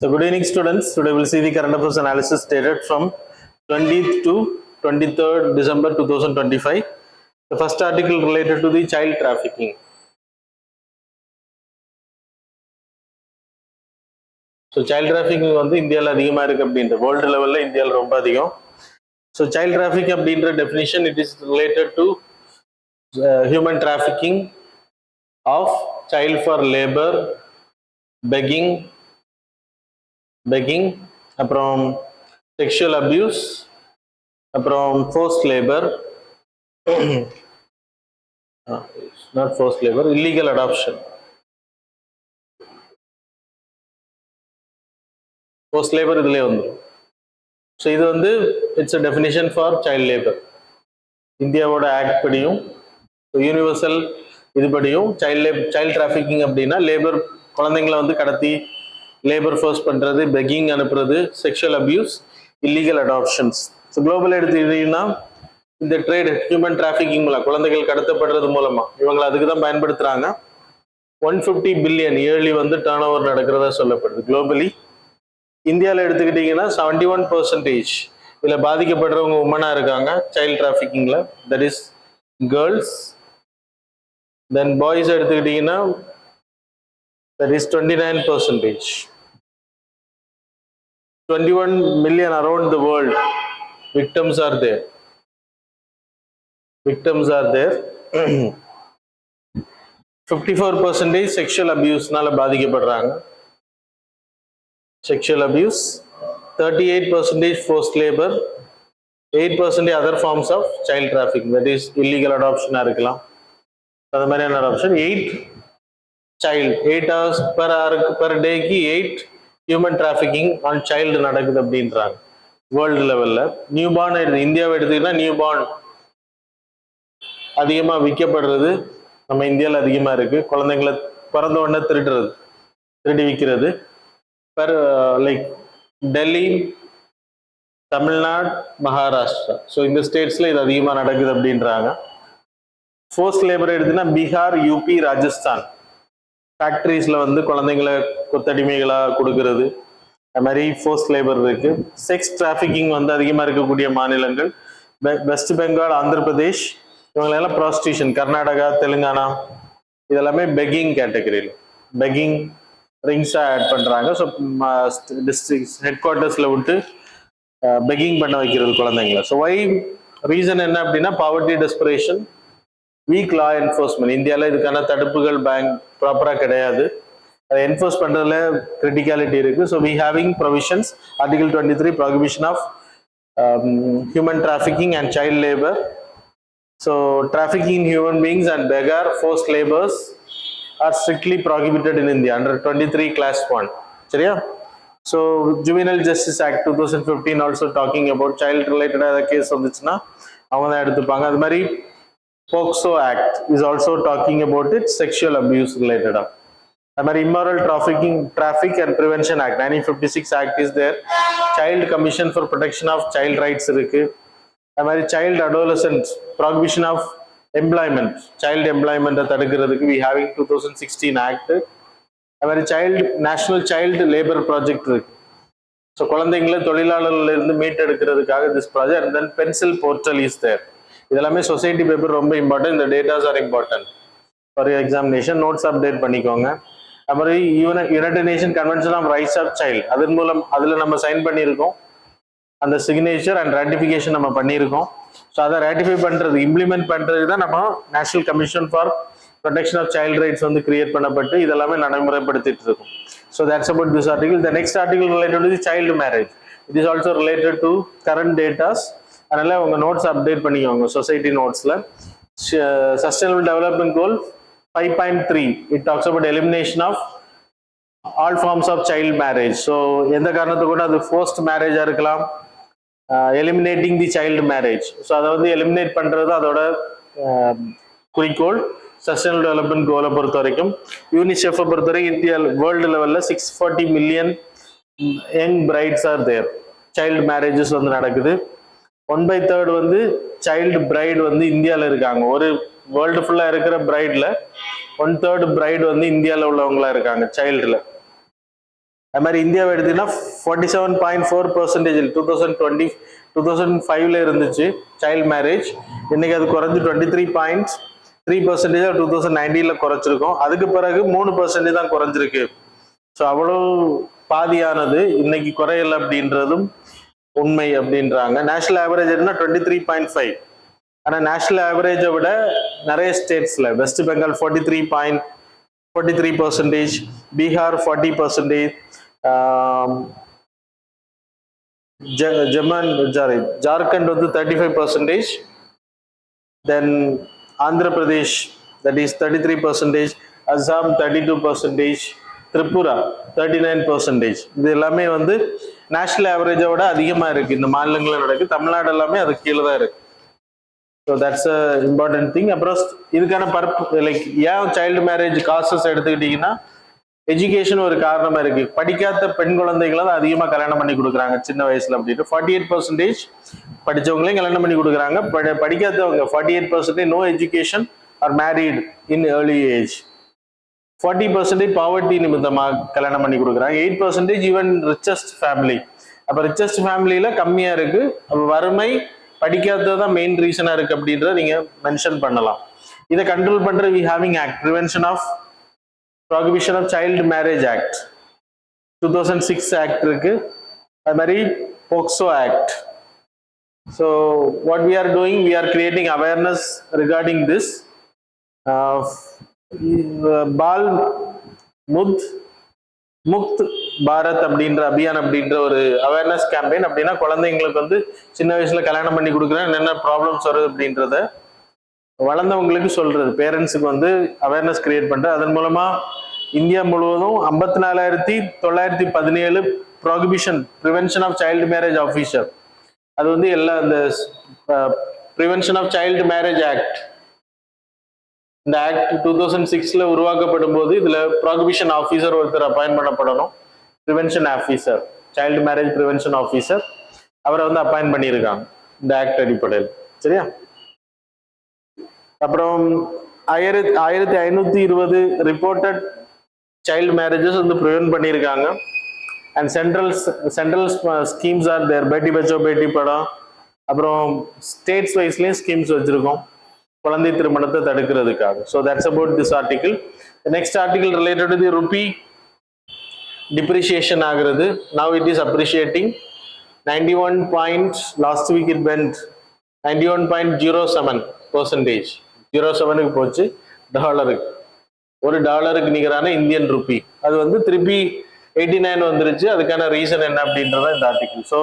So good evening students. Today we'll see the current affairs analysis dated from 20th to 23rd December 2025. The first article related to the child trafficking. So child trafficking வந்து இந்தியாவில் அதிகமாக இருக்கு அப்படின்ற world லெவலில் இந்தியாவில் ரொம்ப அதிகம். So child trafficking அப்படின்ற definition, it is related to human trafficking of child for labor, begging, அப்புறம் sexual abuse, அப்புறம் forced labor, not forced labor, illegal adoption. Forced labor இதுலயே வந்துடும். ஸோ இது வந்து it's a definition for child labour. இந்தியாவோட act படியும் universal இதுபடியும் child trafficking அப்படின்னா labour, குழந்தைங்களை வந்து கடத்தி லேபர் ஃபோர்ஸ் பண்ணுறது, பெக்கிங் அனுப்புறது, sexual abuse, illegal adaptations. So global எடுத்துக்கிட்டீங்கன்னா இந்த ட்ரேட் ஹியூமன் டிராஃபிக்கிங் மூலம் குழந்தைகள் கடத்தப்படுறது மூலமா இவங்களை அதுக்கு தான் பயன்படுத்துறாங்க. 150 பில்லியன் இயர்லி வந்து டர்ன் ஓவர் நடக்கிறதா சொல்லப்படுது குளோபலி. இந்தியாவில் எடுத்துக்கிட்டீங்கன்னா 71% இதில் பாதிக்கப்படுறவங்க உமனாக இருக்காங்க சைல்ட் டிராஃபிக்கிங்கில், that is girls. Then boys எடுத்துக்கிட்டீங்கன்னா that is 29%. 21 million around the world victims are there. 54% sexual abuse-னால பாதிக்கப்படுறாங்க. Sexual abuse, 38% forced labor, 8% other forms of child trafficking, that is illegal adoption இருக்கலாம். அது மாதிரியான adoption. 8 hours per day 8 human trafficking on child நடக்குது அப்படின்றாங்க world லெவல்ல. New born இந்தியாவை எடுத்துக்கிட்டா new born அதிகமா விற்கப்படுறது நம்ம இந்தியாவில் அதிகமா இருக்கு. குழந்தைங்களை பிறந்த உடனே திருடி விற்கிறது. லைக் டெல்லி, தமிழ்நாடு, மகாராஷ்டிரா, ஸோ இந்த ஸ்டேட்ஸ்ல இது அதிகமாக நடக்குது அப்படின்றாங்க. ஃபோர்ஸ்ட் லேபர் எடுத்துன்னா பீகார், யூபி, ராஜஸ்தான் ஃபேக்டரிஸ்ல வந்து குழந்தைங்களை கொத்தடிமைகளாக கொடுக்கறது, அது மாதிரி ஃபோர்ஸ்ட் லேபர் இருக்கு. செக்ஸ் டிராஃபிக்கிங் வந்து அதிகமாக இருக்கக்கூடிய மாநிலங்கள் வெஸ்ட் பெங்கால், ஆந்திர பிரதேஷ், இவங்களெல்லாம் ப்ராஸ்டியூஷன். கர்நாடகா, தெலுங்கானா இதெல்லாமே பெக்கிங் கேட்டகரியில், பெக்கிங் ரிங்ஸாக ஆட் பண்ணுறாங்க. ஸோ டிஸ்ட்ரிக்ட் ஹெட் குவார்ட்டர்ஸில் விட்டு பெக்கிங் பண்ண வைக்கிறது குழந்தைங்களை. ஸோ வை ரீசன் என்ன அப்படின்னா பாவர்ட்டி, டெஸ்பரேஷன், வீக் லா என்ஃபோர்ஸ்மெண்ட். இந்தியாவில் இதுக்கான தடுப்புகள் ப்ராப்பராக கிடையாது. அதை என்ஃபோர்ஸ் பண்ணுறதுல கிரிட்டிகாலிட்டி இருக்குது. So we having provisions article 23 prohibition of human trafficking and child labour. So trafficking human beings and beggar, forced labors are strictly prohibited in India under 23 class 1. சரியா? So Juvenile Justice Act 2015 also talking about child related case வந்துச்சுன்னா அவங்க தான் எடுத்துப்பாங்க. அது மாதிரி Poxo Act is also talking about it, sexual abuse related. அது மாதிரி Immoral Traffic and Prevention Act 1956 Act is there. Child Commission for Protection of Child Rights இருக்கு. அது மாதிரி Child Adolescent Prohibition of Employment, Child Employment தடுக்கிறதுக்கு we having 2016 Act. அது மாதிரி National Child Labor Project இருக்கு. So குழந்தைங்களை தொழிலாளர்ல இருந்து மீட்டெடுக்கிறதுக்காக this project. And then Pencil Portal is there. இதெல்லாமே சொசைட்டி பேப்பர் ரொம்ப இம்பார்ட்டன்ட். இந்த datas are important for examination. Notes update பண்ணிக்கோங்க. அது மாதிரி united nation convention of rights of child, அதன் மூலம் அதில் நம்ம சைன் பண்ணியிருக்கோம். அந்த சிக்னேச்சர் அண்ட் ராட்டிஃபிகேஷன் நம்ம பண்ணியிருக்கோம். ஸோ அதை ராட்டிஃபை பண்ணுறது, இம்ப்ளிமெண்ட் பண்ணுறது தான் நம்ம national commission for protection of child rights வந்து கிரியேட் பண்ணப்பட்டு இதெல்லாமே நடைமுறைப்படுத்திட்டு இருக்கும். So that's about this article. The next article related to child marriage. It is also related to current datas. அதனால உங்க நோட்ஸ் அப்டேட் பண்ணிக்கோங்க சொசைட்டி நோட்ஸ்ல. Sustainable development goal 5.3 it talks about elimination of all forms of child marriage. So எந்த காரணத்தை கூட அது forced மேரேஜா இருக்கலாம், eliminating the child marriage. So அதை வந்து எலிமினேட் பண்றது அதோட குறிக்கோள். சஸ்டைனபிள் டெவலப்மெண்ட் கோலை பொறுத்த வரைக்கும், யூனிசெஃபை பொறுத்த வரைக்கும் இந்தியா வேர்ல்டு லெவல்ல 640 million young brides are there. Child marriages வந்து நடக்குது. 1/3 வந்து சைல்டு பிரைடு வந்து இந்தியாவில் இருக்காங்க. ஒரு வேர்ல்டு ஃபுல்லா இருக்கிற பிரைட்ல 1/3 பிரைடு வந்து இந்தியாவில் உள்ளவங்களா இருக்காங்க சைல்டுல. அது மாதிரி இந்தியாவை எடுத்தீங்கன்னா 47.4% 2005ல இருந்துச்சு சைல்டு மேரேஜ். இன்னைக்கு அது குறைஞ்சு 23.3% 2019ல குறைச்சிருக்கோம். அதுக்கு பிறகு 3% தான் குறைஞ்சிருக்கு. ஸோ அவ்வளோ பாதியானது இன்னைக்கு குறையல அப்படின்றதும் உண்மை அப்படின்றாங்க. நேஷனல் ஆவரேஜ் என்ன 23.5. ஆனால் நேஷனல் ஆவரேஜை விட நிறைய ஸ்டேட்ஸ்ல வெஸ்ட் பெங்கால் 43%, பீகார் 40%, ஜார்க்கண்ட் வந்து 35%, தென் ஆந்திர பிரதேஷ் that is 33%, அசாம் 32%, திரிபுரா 39%. இது எல்லாமே வந்து நேஷனல் ஆவரேஜை விட அதிகமா இருக்கு இந்த மாநிலங்களில் நடக்கு. தமிழ்நாடு எல்லாமே அது கீழே தான் இருக்கு. So that's a important thing. அப்புறம் இதுக்கான லைக் ஏன் சைல்டு மேரேஜ் காசஸ் எடுத்துக்கிட்டீங்கன்னா எஜுகேஷன் ஒரு காரணமா இருக்கு. படிக்காத பெண் குழந்தைகளை தான் அதிகமாக கல்யாணம் பண்ணி கொடுக்குறாங்க சின்ன வயசுல அப்படின்ட்டு. 48% படிச்சவங்களையும் கல்யாணம் பண்ணி கொடுக்குறாங்க. படிக்காதவங்க 48% no education are married in early age. 40% poverty நிமித்தமாக கல்யாணம் பண்ணி கொடுக்குறாங்க. 8% ஈவன் ரிச்சஸ்ட் ஃபேமிலி. அப்போ ரிச்சஸ்ட் ஃபேமிலியில கம்மியா இருக்கு. அப்போ வறுமை படிக்காததான் மெயின் ரீசனா இருக்கு அப்படின்றத நீங்க மென்ஷன் பண்ணலாம். இதை கண்ட்ரோல் பண்ற we having act prevention of prohibition of child marriage act 2006 act இருக்கு. அது மாதிரி POCSO act. So what we are doing, we are creating awareness regarding this. Bal Mukt Bharat அப்படின்ற அபியான் அப்படின்ற ஒரு அவேர்னஸ் கேம்பெயின். அப்படின்னா குழந்தைங்களுக்கு வந்து சின்ன வயசுல கல்யாணம் பண்ணி கொடுக்குறேன் என்னென்ன ப்ராப்ளம்ஸ் வருது அப்படின்றத வளர்ந்தவங்களுக்கு சொல்றது, பேரண்ட்ஸுக்கு வந்து அவேர்னஸ் கிரியேட் பண்றது. அதன் மூலமா இந்தியா முழுவதும் 54,917 prohibition prevention of child marriage officer, அது வந்து எல்லா இந்த prevention of child marriage act, இந்த ஆக்ட் 2006ல உருவாக்கப்படும் போது இதுல ப்ராகிபிஷன் ஆஃபீஸர் ஒருத்தர் அப்பாயின்ட் பண்ணப்படணும். Prevention officer, child marriage prevention officer, அவரை வந்து அப்பாயின்ட் பண்ணியிருக்காங்க இந்த ஆக்ட் அடிப்படையில். சரியா? அப்புறம் 1520 ரிப்போர்ட்டட் சைல்டு மேரேஜஸ் வந்து ப்ரிவென்ட் பண்ணியிருக்காங்க. And central schemes are there, Beti Bachao பேட்டி படம். அப்புறம் ஸ்டேட்ஸ் வைஸ்லயும் ஸ்கீம்ஸ் வச்சிருக்கோம் குழந்தை திருமணத்தை தடுக்கிறதுக்காக. So that's about this article. Next article related to the rupee depreciation ஆகிறது. Now it is appreciating 91 point, last week it went 91.07%, 07க்கு போச்சு டாலருக்கு. ஒரு டாலருக்கு நிகரான இந்தியன் ருபி அது வந்து திருப்பி 89 வந்துருச்சு. அதுக்கான ரீசன் என்ன அப்படின்றத இந்த ஆர்டிகிள். ஸோ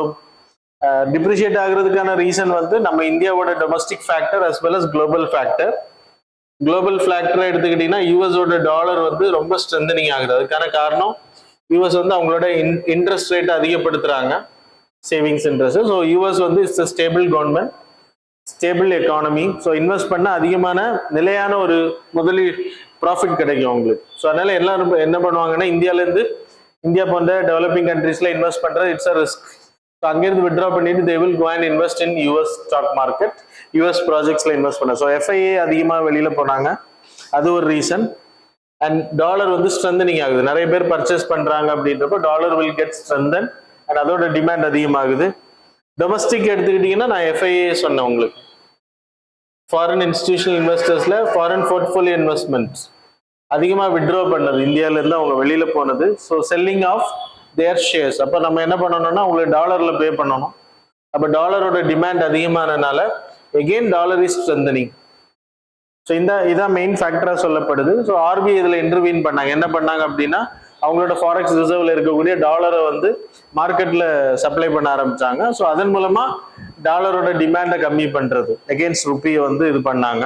டிப்ரிஷியேட் ஆகுறதுக்கான ரீசன் வந்து நம்ம இந்தியாவோட domestic factor as well as global factor. Global ஃபேக்டரை எடுத்துக்கிட்டீங்கன்னா யூஎஸோட டாலர் வந்து ரொம்ப ஸ்ட்ரென்தனிங் ஆகுது. அதுக்கான காரணம் யூஎஸ் வந்து அவங்களோட இன்ட்ரெஸ்ட் ரேட்டை அதிகப்படுத்துறாங்க, சேவிங்ஸ் இன்ட்ரெஸ்ட். ஸோ யூஎஸ் வந்து it's stable government, stable economy. So invest பண்ண அதிகமான நிலையான ஒரு ப்ராஃபிட் கிடைக்கும் அவங்களுக்கு. ஸோ அதனால எல்லாரும் என்ன பண்ணுவாங்கன்னா இந்தியா போன்ற டெவலப்பிங் கண்ட்ரீஸ்ல இன்வெஸ்ட் பண்றது இட்ஸ் அ ரிஸ்க். ஸோ அங்கேருந்து வித்ட்ரா பண்ணிட்டு they will go and invest in US stock market, US ப்ராஜெக்ட்ஸ்ல இன்வெஸ்ட் பண்ண. ஸோ எஃப்ஐஏ அதிகமாக வெளியில போனாங்க, அது ஒரு ரீசன். அண்ட் டாலர் வந்து ஸ்ட்ரென்தனிங் ஆகுது, நிறைய பேர் பர்ச்சேஸ் பண்றாங்க அப்படின்றப்போ dollar will get strengthen and அதோட டிமாண்ட் அதிகமாகுது. டொமஸ்டிக் எடுத்துக்கிட்டீங்கன்னா நான் எஃப்ஐஏ சொன்னேன் உங்களுக்கு, ஃபாரின் இன்ஸ்டிடியூஷனல் இன்வெஸ்டர்ஸ்ல ஃபாரின் போர்ட்ஃபோலியோ இன்வெஸ்ட்மெண்ட்ஸ் அதிகமாக வித்ட்ரா பண்ணது, இந்தியால இருந்து அவங்க வெளியில போனது. So selling off their shares. அப்போ நம்ம என்ன பண்ணணும்னா உங்களுக்கு டாலர்ல பே பண்ணணும். அப்போ டாலரோட டிமாண்ட் அதிகமானதுனால again dollar is strengthening. So இதான் மெயின் ஃபேக்டரா சொல்லப்படுது. ஸோ ஆர்பிஐ இதுல இன்டர்வீன் பண்ணாங்க. என்ன பண்ணாங்க அப்படின்னா அவங்களோட ஃபாரெக்ஸ் ரிசர்வ்ல இருக்கக்கூடிய டாலரை வந்து மார்க்கெட்ல சப்ளை பண்ண ஆரம்பிச்சாங்க. ஸோ அதன் மூலமா டாலரோட டிமாண்டை கம்மி பண்றது அகெயின்ஸ்ட் ருப்பியை வந்து இது பண்ணாங்க.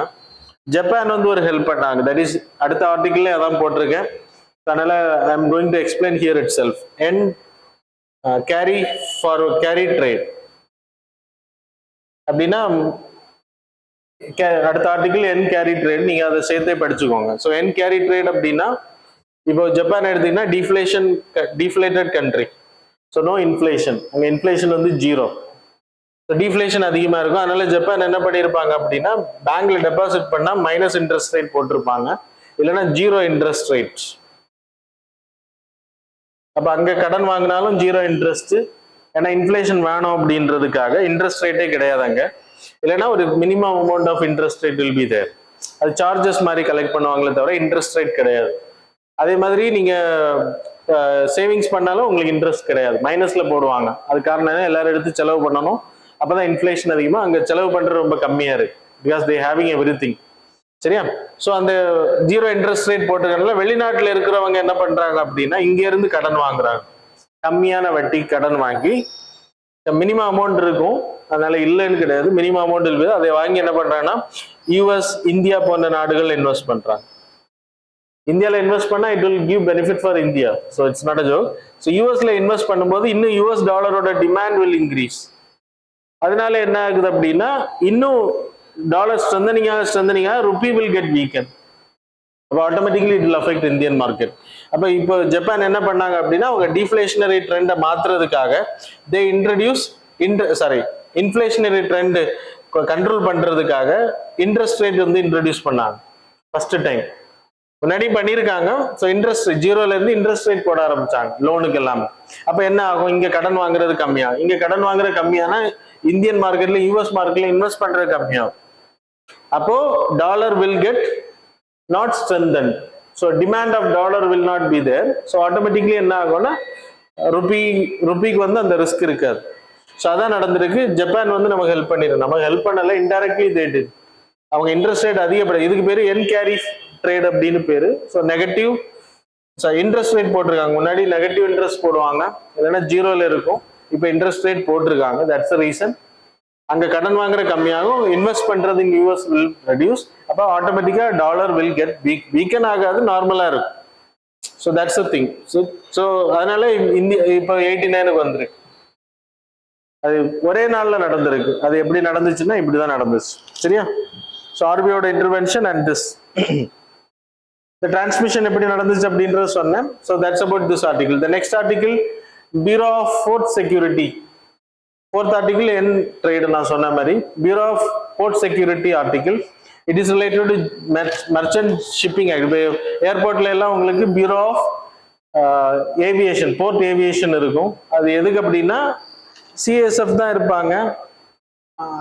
ஜப்பான் வந்து ஒரு ஹெல்ப் பண்ணாங்க. தட் இஸ் அடுத்த ஆர்டிகிள்ல அதான் போட்டிருக்கேன். அதனால I am going to explain here it self. Carry trade அப்படின்னா அடுத்த ஆர்டிகிள் என் கேரி ட்ரேட், நீங்க அதை சேர்த்தே படிச்சுக்கோங்க. ஸோ என் கேரி ட்ரேட் அப்படின்னா இப்போ ஜப்பான் எடுத்தீங்கன்னா deflated country, so no inflation, அங்கே இன்ஃப்ளேஷன் வந்து 0, டீஃப்ளேஷன் அதிகமாக இருக்கும். அதனால ஜப்பான் என்ன பண்ணியிருப்பாங்க அப்படின்னா பேங்க்ல டெபாசிட் பண்ணால் மைனஸ் இன்ட்ரெஸ்ட் ரேட் போட்டிருப்பாங்க, இல்லைன்னா 0 இன்ட்ரெஸ்ட் ரேட்ஸ். அப்போ அங்கே கடன் வாங்கினாலும் 0 இன்ட்ரெஸ்ட். ஏன்னா இன்ஃப்ளேஷன் வேணும் அப்படின்றதுக்காக இன்ட்ரெஸ்ட் ரேட்டே கிடையாது அங்கே. இல்லைன்னா ஒரு minimum amount of interest rate will be there. அது சார்ஜஸ் மாதிரி கலெக்ட் பண்ணுவாங்களே தவிர இன்ட்ரெஸ்ட் ரேட் கிடையாது. அதே மாதிரி நீங்கள் சேவிங்ஸ் பண்ணாலும் உங்களுக்கு இன்ட்ரெஸ்ட் கிடையாது, மைனஸில் போடுவாங்க. அது காரணம் எல்லாரும் எடுத்து செலவு பண்ணணும். அப்போ தான் இன்ஃப்ளேஷன் அதிகமாக அங்கே செலவு பண்ணுறது ரொம்ப கம்மியாக இருக்குது. Because they having every thing. சரியா? ஸோ அந்த 0 இன்ட்ரெஸ்ட் ரேட் போட்டுக்கிறதுனால வெளிநாட்டில் இருக்கிறவங்க என்ன பண்ணுறாங்க அப்படின்னா இங்கேருந்து கடன் வாங்குறாங்க. கம்மியான வட்டி கடன் வாங்கி மினிமம் அமௌண்ட் இருக்கும், அதனால இல்லைன்னு கிடையாது, மினிமம் அமௌண்ட் இருக்குது. அதை வாங்கி என்ன பண்ணுறாங்கன்னா யூஎஸ், இந்தியா போன்ற நாடுகள் இன்வெஸ்ட் பண்ணுறாங்க. இந்தியாவில் இன்வெஸ்ட் பண்ணால் it will give benefit for India. So it's not a joke. So யூஎஸ்ல இன்வெஸ்ட் பண்ணும்போது இன்னும் யூஎஸ் டாலரோட டிமாண்ட் வில் இன்க்ரீஸ். அதனால என்ன ஆகுது அப்படின்னா இன்னும் டாலர் ஸ்ட்ரெந்தனிங்காக ருப்பி வில் கெட் வீக்கன். அப்போ automatically it will affect Indian market. அப்போ இப்போ ஜப்பான் என்ன பண்ணாங்க அப்படின்னா அவங்க டிஃப்ளேஷனரி ட்ரெண்டை மாற்றுறதுக்காக they introduce inflationary trend control பண்ணுறதுக்காக இன்ட்ரெஸ்ட் ரேட் வந்து இன்ட்ரடியூஸ் பண்ணாங்க ஃபர்ஸ்ட் டைம். முன்னாடி பண்ணியிருக்காங்க. ஸோ இன்ட்ரெஸ்ட் 0லேருந்து இன்ட்ரெஸ்ட் ரேட் போட ஆரம்பிச்சாங்க லோனுக்கு எல்லாமே. அப்போ என்ன ஆகும், இங்கே கடன் வாங்குறது கம்மியாகும். இங்கே கடன் வாங்குறது கம்மியானா இந்தியன் மார்க்கெட்ல யூஎஸ் மார்க்கெட்ல இன்வெஸ்ட் பண்றது கம்மியாகும். அப்போ dollar will get not strengthen. So demand of dollar will not be there. So automatically என்ன ஆகும்னா ருபிக்கு வந்து அந்த ரிஸ்க் இருக்காது. ஸோ அதான் நடந்திருக்கு. ஜப்பான் வந்து நமக்கு ஹெல்ப் பண்ணிருக்கு. நமக்கு ஹெல்ப் பண்ணல, இன்டைரக்ட்லி தே டிட். அவங்க இன்ட்ரெஸ்ட் ரேட் அதிகப்படும். இதுக்கு பேரு என் கேரி ட்ரேட் அப்படின்னு பேரு. ஸோ நெகட்டிவ் இன்ட்ரெஸ்ட் ரேட் போட்டிருக்காங்க. முன்னாடி நெகட்டிவ் இன்ட்ரெஸ்ட் போடுவாங்க, இல்லைன்னா 0ல இருக்கும். இப்போ இன்ட்ரெஸ்ட் ரேட் போட்டிருக்காங்க. That's the reason. அங்கே கடன் வாங்குற கம்மியாகும், இன்வெஸ்ட் பண்றது இன் யூஎஸ் வில் ரெடியூஸ். அப்போ ஆட்டோமேட்டிக்கா டாலர் வில் கெட் வீக்கன் ஆகாது, நார்மலா இருக்கும். So that's the thing. So அதனால இப்போ 89க்கு வந்துருக்கு. அது ஒரே நாள்ல நடந்திருக்கு. அது எப்படி நடந்துச்சுன்னா இப்படிதான் நடந்துச்சு. சரியா? ஸோ ஆர்பிஐயோட intervention and this the transmission எப்படி நடந்துச்சு அப்படின்றத சொன்னேன். So that's about this article. The next article, Bureau of Port Security. Fourth article in trade நான் சொன்ன மாதிரி Bureau of Port Security article. It is related to merchant shipping act. ஏர்போர்ட்ல எல்லாம் உங்களுக்கு Bureau of Aviation, Port Aviation இருக்கும். அது எதுக்கு அப்படின்னா CSF தான் இருப்பாங்க.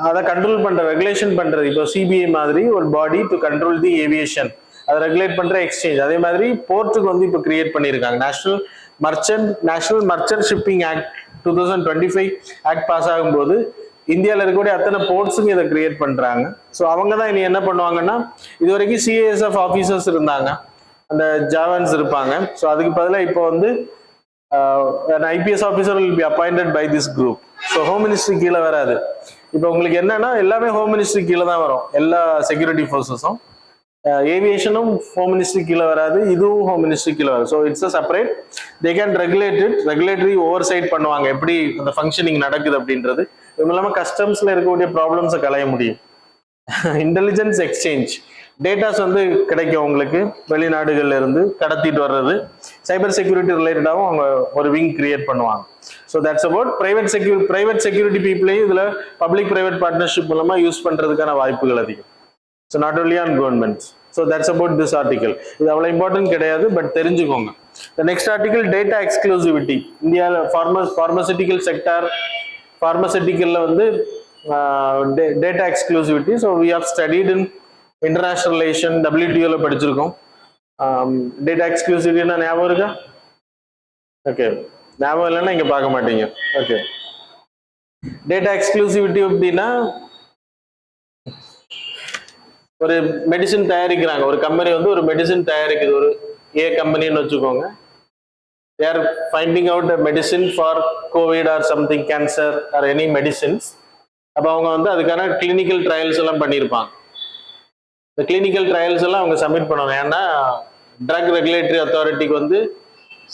அதை கண்ட்ரோல் பண்ற, ரெகுலேஷன் பண்றது. இப்போ சிபிஐ மாதிரி ஒரு body to control the aviation, அதை ரெகுலேட் பண்ற எக்ஸ்சேஞ்ச். அதே மாதிரி போர்ட்டுக்கு வந்து இப்போ கிரியேட் பண்ணியிருக்காங்க national merchant shipping act 2025 act pass ஆகும்போது இந்தியாவில் இருக்கக்கூடிய அத்தனை போர்ட்ஸுங்க இதை கிரியேட் பண்றாங்க. ஸோ அவங்க தான் இனி என்ன பண்ணுவாங்கன்னா, இது வரைக்கும் சிஏஎஸ்எஃப் ஆஃபீஸர்ஸ் இருந்தாங்க, அந்த ஜாவன்ஸ் இருப்பாங்க. ஸோ அதுக்கு பதிலாக இப்போ வந்து an IPS officer will be appointed by this group. So home ministry கீழே வராது. இப்போ உங்களுக்கு என்னன்னா எல்லாமே ஹோம் மினிஸ்ட்ரி கீழே தான் வரும், எல்லா செக்யூரிட்டி ஃபோர்ஸஸும். ஏவியேஷனும் ஹோம் மினிஸ்ட்ரி கீழே வராது, இதுவும் ஹோம் மினிஸ்ட்ரி கீழே வராது. So it's a separate. They can regulate it, regulatory oversight பண்ணுவாங்க எப்படி அந்த ஃபங்க்ஷனிங் நடக்குது அப்படின்றது. இது இல்லாமல் கஸ்டம்ஸ்ல இருக்கக்கூடிய ப்ராப்ளம்ஸை களைய முடியும். இன்டெலிஜென்ஸ் எக்ஸ்சேஞ்ச் டேட்டாஸ் வந்து கிடைக்கும் உங்களுக்கு, வெளிநாடுகள்ல இருந்து கடத்திட்டு வர்றது. சைபர் செக்யூரிட்டி ரிலேட்டடாகவும் அவங்க ஒரு விங் கிரியேட் பண்ணுவாங்க. So that's about private security பீப்புளையும் இதில் பப்ளிக் பிரைவேட் பார்ட்னர்ஷிப் மூலமா யூஸ் பண்றதுக்கான வாய்ப்புகள் அதிகம். So not only on governments. So that's about this article. இது அவ்வளோ இம்பார்ட்டன்ட் கிடையாது, பட் தெரிஞ்சுக்கோங்க. The next article, data exclusivity. இந்தியாவில் பார்மசூட்டிக்கல் செக்டார், பார்மசூட்டிக்கல்ல வந்து data exclusivity. So we have studied in international relation, WTOல படிச்சிருக்கோம். டேட்டா எக்ஸ்க்ளூசிவிட்டினா ஞாபகம் இருக்கா? ஓகே, ஞாபகம் இல்லைன்னா இங்க பார்க்க மாட்டீங்க. ஓகே, டேட்டா எக்ஸ்க்ளூசிவிட்டி அப்படின்னா ஒரு மெடிசின் தயாரிக்கிறாங்க, ஒரு கம்பெனி வந்து ஒரு மெடிசின் தயாரிக்குது, ஒரு ஏ கம்பெனின்னு வச்சுக்கோங்க. they are finding out a medicine for COVID or something, cancer or any medicines. அப்போ அவங்க வந்து அதுக்கான கிளினிக்கல் ட்ரையல்ஸ் எல்லாம் பண்ணியிருப்பாங்க. இந்த கிளினிக்கல் ட்ரையல்ஸ் எல்லாம் அவங்க சப்மிட் பண்ணணும். ஏன்னா ட்ரக் ரெகுலேட்டரி அத்தாரிட்டிக்கு வந்து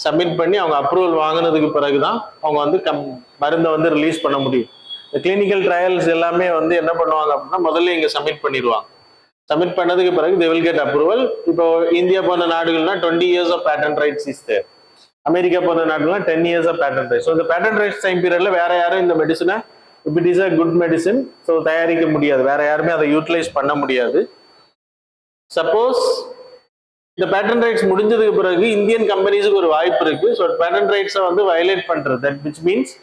சப்மிட் பண்ணி அவங்க அப்ரூவல் வாங்கினதுக்கு பிறகுதான் அவங்க வந்து மருந்தை வந்து ரிலீஸ் பண்ண முடியும். இந்த கிளினிக்கல் ட்ரையல்ஸ் எல்லாமே வந்து என்ன பண்ணுவாங்க அப்படின்னா முதல்ல இங்கே சப்மிட் பண்ணிடுவாங்க. சப்மிட் பண்ணதுக்கு பிறகு they will get approval. இப்போ இந்தியா போன்ற நாடுகள்னா 20 years of patent rights is there. America போன்ற நாடுகள்னா 10 years of patent rights. So இந்த பேட்டன்ட் ரைட்ஸ் டைம் பீரியட்ல வேற யாரும் இந்த மெடிசனை, if it is a good medicine, so தயாரிக்க முடியாது, வேற யாருமே அதை யூட்டிலைஸ் பண்ண முடியாது. சப்போஸ் இந்த பேட்டன் ரைட்ஸ் முடிஞ்சதுக்கு பிறகு இந்தியன் கம்பெனிஸுக்கு ஒரு வாய்ப்பு இருக்கு. ஸோ பேட்டன் ரைட்ஸை வந்து வயலேட் பண்றது, தட் விச் மீன்ஸ்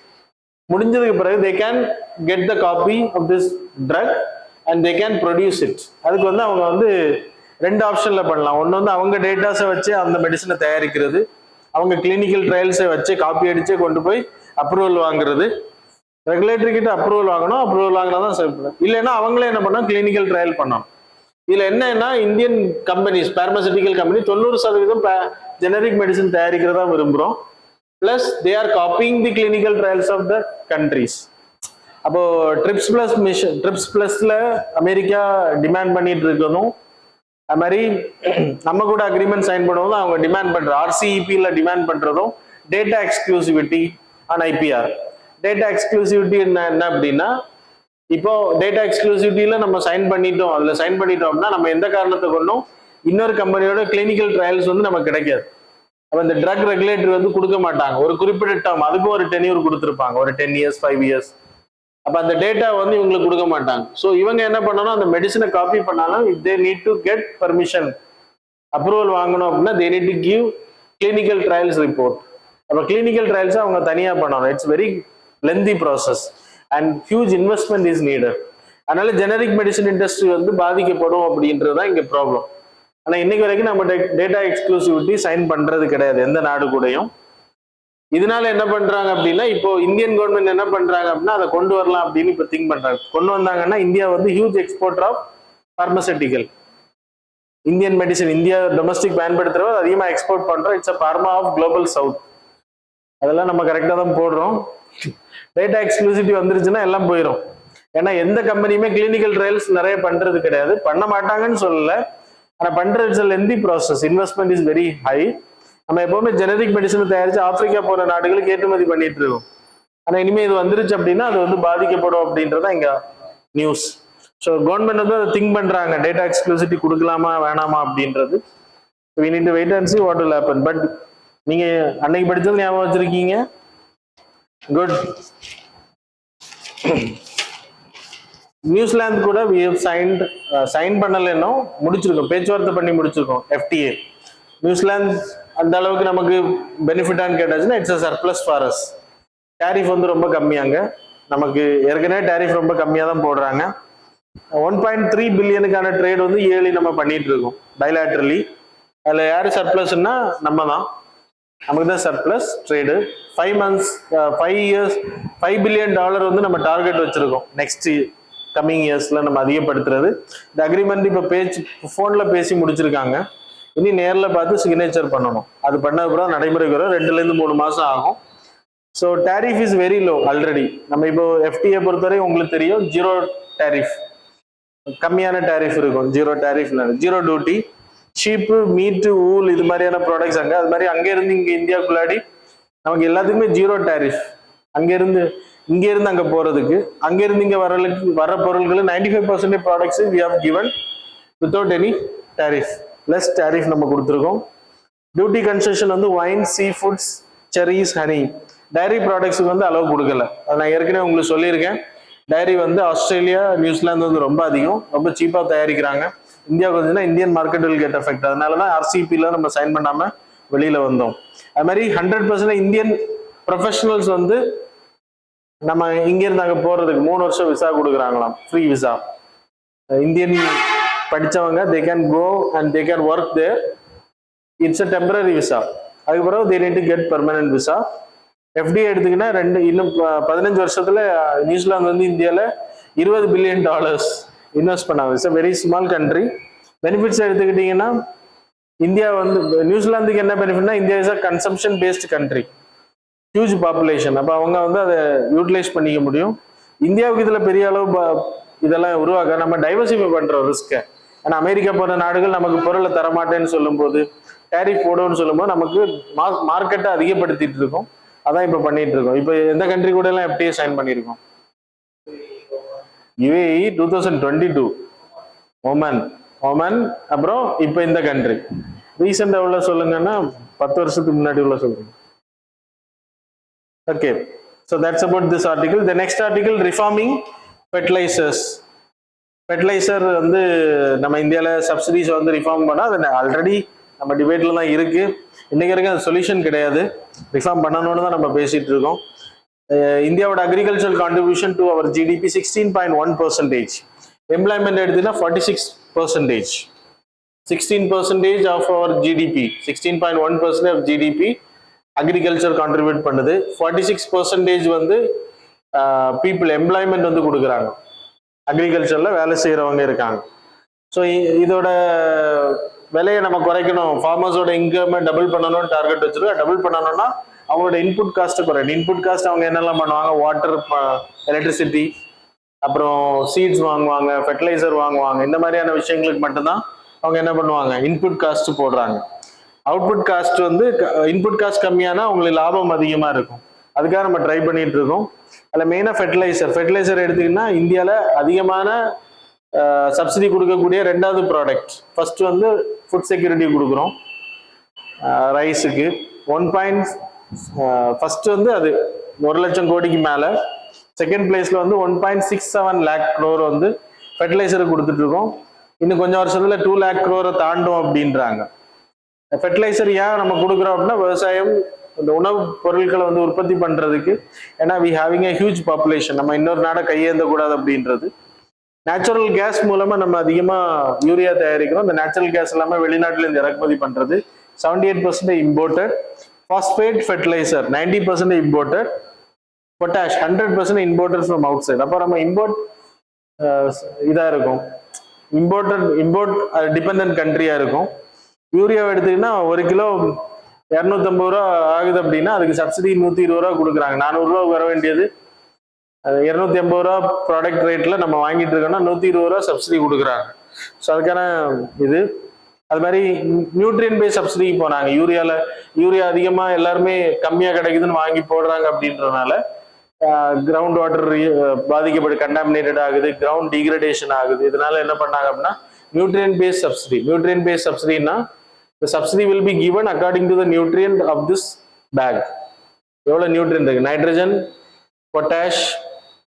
முடிஞ்சதுக்கு பிறகு they can get the copy of this drug and they can produce it. அதுக்கு வந்து அவங்க வந்து ரெண்டு ஆப்ஷன்ல பண்ணலாம். ஒன்று வந்து அவங்க டேட்டாஸை வச்சு அந்த மெடிசனை தயாரிக்கிறது, அவங்க கிளினிக்கல் ட்ரையல்ஸை வச்சு காப்பி அடிச்சே கொண்டு போய் அப்ரூவல் வாங்குறது. ரெகுலேட்டரி கிட்ட அப்ரூவல் வாங்கணும், அப்ரூவல் வாங்கினா தான் செயல்படும். இல்லைன்னா அவங்களே என்ன பண்ணோம், கிளினிக்கல் ட்ரையல் பண்ணணும். இதுல என்னன்னா Indian companies, pharmaceutical company 90% generic medicine தயாரிக்கிறதா விரும்புகிறோம். Plus they are copying the clinical trials of the countries. அப்போ ட்ரிப்ஸ் பிளஸ் மிஷன், ட்ரிப்ஸ் பிளஸ்ல அமெரிக்கா டிமாண்ட் பண்ணிட்டு இருக்கணும். அது மாதிரி நம்ம கூட அக்ரிமெண்ட் சைன் பண்ணுவோம், அவங்க டிமாண்ட் பண்ற RCEP-ல டிமாண்ட் பண்றதும் data exclusivity on IPR. Data exclusivity என்ன அப்படின்னா, இப்போ டேட்டா எக்ஸ்க்ளூசிவிட்டியில நம்ம சைன் பண்ணிட்டோம், அதுல சைன் பண்ணிட்டோம் அப்படின்னா நம்ம எந்த காரணத்தை கொண்டும் இன்னொரு கம்பெனியோட கிளினிக்கல் ட்ரையல்ஸ் வந்து நமக்கு கிடைக்காது. அப்ப இந்த ட்ரக் ரெகுலேட்டரி வந்து கொடுக்க மாட்டாங்க ஒரு குறிப்பிட்ட டேர்ம், அதுக்கும் ஒரு டென்யூர் கொடுத்துருப்பாங்க, ஒரு 10 years 5 years. அப்ப அந்த டேட்டா வந்து இவங்களுக்கு கொடுக்க மாட்டாங்க. ஸோ இவங்க என்ன பண்ணணும், அந்த மெடிசனை காப்பி பண்ணாலும் if they need to get permission, approval வாங்கணும் அப்படின்னா they need to give clinical trials report. அப்ப கிளினிக்கல் ட்ரையல்ஸ் அவங்க தனியா பண்ணணும். It's very lengthy process and huge investment is needed. அதனால ஜெனரிக் மெடிசன் இண்டஸ்ட்ரி வந்து பாதிக்கப்படும் அப்படின்றது தான் இங்க ப்ராப்ளம். ஆனா இன்னைக்கு வரைக்கும் நம்ம டேட்டா எக்ஸ்க்ளூசிவிட்டி சைன் பண்றது கிடையாது எந்த நாடு கூடயும். இதனால என்ன பண்றாங்க அப்படின்னா, இப்போ இந்தியன் கவர்மெண்ட் என்ன பண்றாங்க அப்படின்னா அதை கொண்டு வரலாம் அப்படின்னு இப்போ திங்க் பண்றாங்க. கொண்டு வந்தாங்கன்னா இந்தியா வந்து huge exporter of pharmaceutical. Indian medicine India domestic பயன்படுத்துறோம், அதிகமாக எக்ஸ்போர்ட் பண்றோம். It's a pharma of global south. அதெல்லாம் நம்ம கரெக்டாக தான் போடுறோம். டேட்டா எக்ஸ்க்ளூசிவிட்டி வந்துருச்சுன்னா எல்லாம் போயிடும். ஏன்னா எந்த கம்பெனியுமே கிளினிக்கல் ட்ரையல்ஸ் நிறைய பண்றது கிடையாது, பண்ண மாட்டாங்கன்னு சொல்லல. ஆனா பண்றது it's lengthy process, investment is very high. நம்ம எப்பவுமே ஜெனரிக் மெடிசன் தயாரிச்சு ஆப்பிரிக்கா போற நாடுகளுக்கு ஏற்றுமதி பண்ணிட்டு இருக்கோம். ஆனா இனிமே இது வந்துருச்சு அப்படின்னா அது வந்து பாதிக்கப்படும் அப்படின்றதான் இங்க நியூஸ். ஸோ கவர்மெண்ட் வந்து அதை திங்க் பண்றாங்க, டேட்டா எக்ஸ்க்ளூசிவிட்டி கொடுக்கலாமா வேணாமா அப்படின்றது. we need to wait and see what will happen. But நீங்க அன்னைக்கு படிச்சது ஞாபகம் வச்சிருக்கீங்க. குட். நியூசிலாந்து கூட we have signed, சைன் பண்ணலன்னா முடிச்சிருக்கோம், பேச்சுவார்த்தை பண்ணி முடிச்சிருக்கோம் FTA. நியூசிலாந்து அந்த அளவுக்கு நமக்கு பெனிஃபிட்டான்னு கேட்டாச்சுன்னா it's a surplus for us. Tariff வந்து ரொம்ப கம்மியாங்க, நமக்கு ஏற்கனவே டேரிஃப் ரொம்ப கம்மியாக தான் போடுறாங்க. 1.3 பில்லியனுக்கான ட்ரேட் வந்து இயர்லி நம்ம பண்ணிட்டு இருக்கோம் பைலேட்ரலி. அதில் யார் சர்ப்ளஸ்ன்னா நம்ம தான், நமக்கு தான் surplus trade. 5 months 5 years $5 billion வந்து நம்ம டார்கெட் வச்சிருக்கோம் நெக்ஸ்ட் கம்மிங் இயர்ஸ்ல நம்ம அதிகப்படுத்துறது. இந்த அக்ரிமெண்ட் இப்போ ஃபோன்ல பேசி முடிச்சிருக்காங்க, இனி நேரில் பார்த்து சிக்னேச்சர் பண்ணணும். அது பண்ண அப்புறம் நடைமுறைக்கு வரும், 2-3 மாசம் ஆகும். So tariff is very low already. நம்ம இப்போ FTA பொறுத்தவரை உங்களுக்கு தெரியும், ஜீரோ டேரிஃப், கம்மியான டேரிஃப் இருக்கும். Zero tariff, zero duty, sheep, மீட்டு, ஊல் இது மாதிரியான ப்ராடக்ட்ஸ் அங்கே. அது மாதிரி அங்கே இருந்து இங்கே இந்தியாவுக்குள்ளாடி நமக்கு எல்லாத்துக்குமே ஜீரோ டேரிஃப். அங்கேருந்து இங்கேருந்து அங்கே போகிறதுக்கு, அங்கேருந்து இங்கே வர பொருள்கள் 95% products we have given without any tariff. Less tariff நம்ம கொடுத்துருக்கோம். டியூட்டி கன்செஷன் வந்து wine, sea foods, cherries, honey, dairy ப்ராடக்ட்ஸுக்கு வந்து அளவு கொடுக்கல. அதை நான் ஏற்கனவே உங்களுக்கு சொல்லியிருக்கேன். டைரி வந்து ஆஸ்திரேலியா, நியூசிலாந்து வந்து ரொம்ப அதிகம், ரொம்ப சீப்பாக தயாரிக்கிறாங்க. இந்தியாவுக்கு வந்துன்னா Indian market will get effect. அதனால தான் RCEP-ல நம்ம சைன் பண்ணாமல் வெளியில் வந்தோம். அது மாதிரி 100% இந்தியன் ப்ரொஃபஷனல்ஸ் வந்து நம்ம இங்கேருந்து அங்கே போகிறதுக்கு 3 வருஷம் விசா கொடுக்குறாங்களாம், ஃப்ரீ விசா. இந்தியன் படித்தவங்க they can go and they can work there. It's a temporary visa. அதுக்கு பிறகு they need to get permanent visa. FDA எடுத்துக்கினா இன்னும் 15 வருஷத்துல நியூசிலாந்து வந்து இந்தியாவில் $20 billion இன்வெஸ்ட் பண்ணாங்க. It's a very small country. Benefits எடுத்துக்கிட்டீங்கன்னா இந்தியா வந்து நியூசிலாந்துக்கு என்ன பெனிஃபிட்னா, India is a consumption based country, huge population. அப்போ அவங்க வந்து அதை யூட்டிலைஸ் பண்ணிக்க முடியும். இந்தியாவுக்கு இதில் பெரிய அளவு இதெல்லாம் உருவாக்க நம்ம டைவர்சிஃபை பண்ணுறோம் ரிஸ்க்கை. ஏன்னா அமெரிக்கா போன்ற நாடுகள் நமக்கு பொருளை தரமாட்டேன்னு சொல்லும்போது, டேரிஃப் போடுவோம்னு சொல்லும்போது நமக்கு மார்க்கெட்டை அதிகப்படுத்திட்டு இருக்கோம். அதான் இப்போ பண்ணிட்டு இருக்கோம். இப்போ எந்த கண்ட்ரி கூட எல்லாம் FTA சைன் பண்ணியிருக்கோம்? UAE 2022, ஒமன், அப்புறம் இப்போ இந்த கண்ட்ரி. ரீசெண்டாக உள்ள சொல்லுங்கன்னா 10 வருஷத்துக்கு முன்னாடி உள்ள சொல்லுங்க. Okay, so that's about this article. The next article, reforming fertilizers. Fertilizer வந்து நம்ம இந்தியாவில் சப்சிடிஸ் வந்து ரிஃபார்ம் பண்ணால், அது ஆல்ரெடி நம்ம டிபேட்ல தான் இருக்கு. இன்னைக்கு வரைக்கும் அது சொல்யூஷன் கிடையாது. ரிஃபார்ம் பண்ணணும்னு தான் நம்ம பேசிட்டு இருக்கோம். இந்தியாவோட agricultural contribution to our GDP 16.1%. Employment எடுத்தீங்கன்னா 46%. 16% of our GDP, 16.1% of GDP agriculture contribute பண்ணுது. 46% வந்து பீப்புள் எம்ப்ளாய்மெண்ட் வந்து கொடுக்குறாங்க, அக்ரிகல்ச்சர்ல வேலை செய்யறவங்க இருக்காங்க. ஸோ இதோட விலையை நம்ம குறைக்கணும், ஃபார்மர்ஸோட இன்கம் டபுள் பண்ணணும்னு டார்கெட் வச்சிருக்கோம். டபுள் பண்ணணும்னா அவங்களோட இன்புட் காஸ்ட் குறையணும். இன்புட் காஸ்ட் அவங்க என்னெல்லாம் பண்ணுவாங்க, வாட்டர், எலக்ட்ரிசிட்டி, அப்புறம் சீட்ஸ் வாங்குவாங்க, ஃபெர்டிலைசர் வாங்குவாங்க. இந்த மாதிரியான விஷயங்களுக்கு மட்டும்தான் அவங்க என்ன பண்ணுவாங்க, இன்புட் காஸ்ட் போடுறாங்க. அவுட்புட் காஸ்ட் வந்து இன்புட் காஸ்ட் கம்மியானா அவங்களுக்கு லாபம் அதிகமாக இருக்கும். அதுக்காக நம்ம ட்ரை பண்ணிட்டு இருக்கோம். அதில் மெயினாக ஃபெர்டிலைசர் எடுத்தீங்கன்னா இந்தியாவில் அதிகமான சப்சிடி கொடுக்கக்கூடிய ரெண்டாவது ப்ராடக்ட். ஃபர்ஸ்ட் வந்து ஃபுட் செக்யூரிட்டி கொடுக்குறோம் ரைஸுக்கு. ஃபர்ஸ்ட் வந்து அது 1 லட்சம் கோடிக்கு மேலே. செகண்ட் பிளேஸ்ல வந்து 1.67 lakh crore வந்து ஃபெர்டிலைசருக்கு கொடுத்துட்டு இருக்கோம். இன்னும் கொஞ்சம் வருஷத்துல 2 lakh crore தாண்டும் அப்படின்றாங்க. ஃபெர்டிலைசர் ஏன் நம்ம கொடுக்குறோம் அப்படின்னா, விவசாயம் இந்த உணவு பொருட்களை வந்து உற்பத்தி பண்றதுக்கு. ஏன்னா we having a huge population, நம்ம இன்னொரு நாடை கையேந்த கூடாது அப்படின்றது. நேச்சுரல் கேஸ் மூலமா நம்ம அதிகமா யூரியா தயாரிக்கிறோம். இந்த நேச்சுரல் கேஸ் எல்லாமே வெளிநாட்டுல இருந்து இறக்குமதி பண்றது. 78% imported. Phosphate fertiliser 90% imported. Potash 100% imported from outside. அப்போ நம்ம இம்போர்ட் இதா இருக்கும், இம்போர்ட் டிபெண்டன்ட் கண்ட்ரியா இருக்கும். யூரியாவை எடுத்தீங்கன்னா 1 கிலோ 250 ரூபா ஆகுது அப்படின்னா அதுக்கு சப்சிடி 120 ரூபா கொடுக்குறாங்க. 400 ரூபா வர வேண்டியது 280 ரூபா ப்ராடக்ட் ரேட்ல நம்ம வாங்கிட்டு இருக்கோம்னா 120 ரூபா சப்சிடி கொடுக்குறாங்க. ஸோ அதுக்கான இது. அது மாதிரி நியூட்ரியன் பேஸ் சப்சிடிக்கு போனாங்க. யூரியா அதிகமாக எல்லாருமே கம்மியாக கிடைக்குதுன்னு வாங்கி போடுறாங்க அப்படின்றதுனால கிரவுண்ட் வாட்டர் பாதிக்கப்பட்டு கண்டாமினேட்டட் ஆகுது, கிரவுண்ட் டீக்ரடேஷன் ஆகுது. இதனால என்ன பண்ணாங்க அப்படின்னா நியூட்ரியன் base சப்சிடினா the subsidy will be given according to the nutrient of this bag. எவ்வளவு நியூட்ரியன்ட் இருக்கு, nitrogen, potash,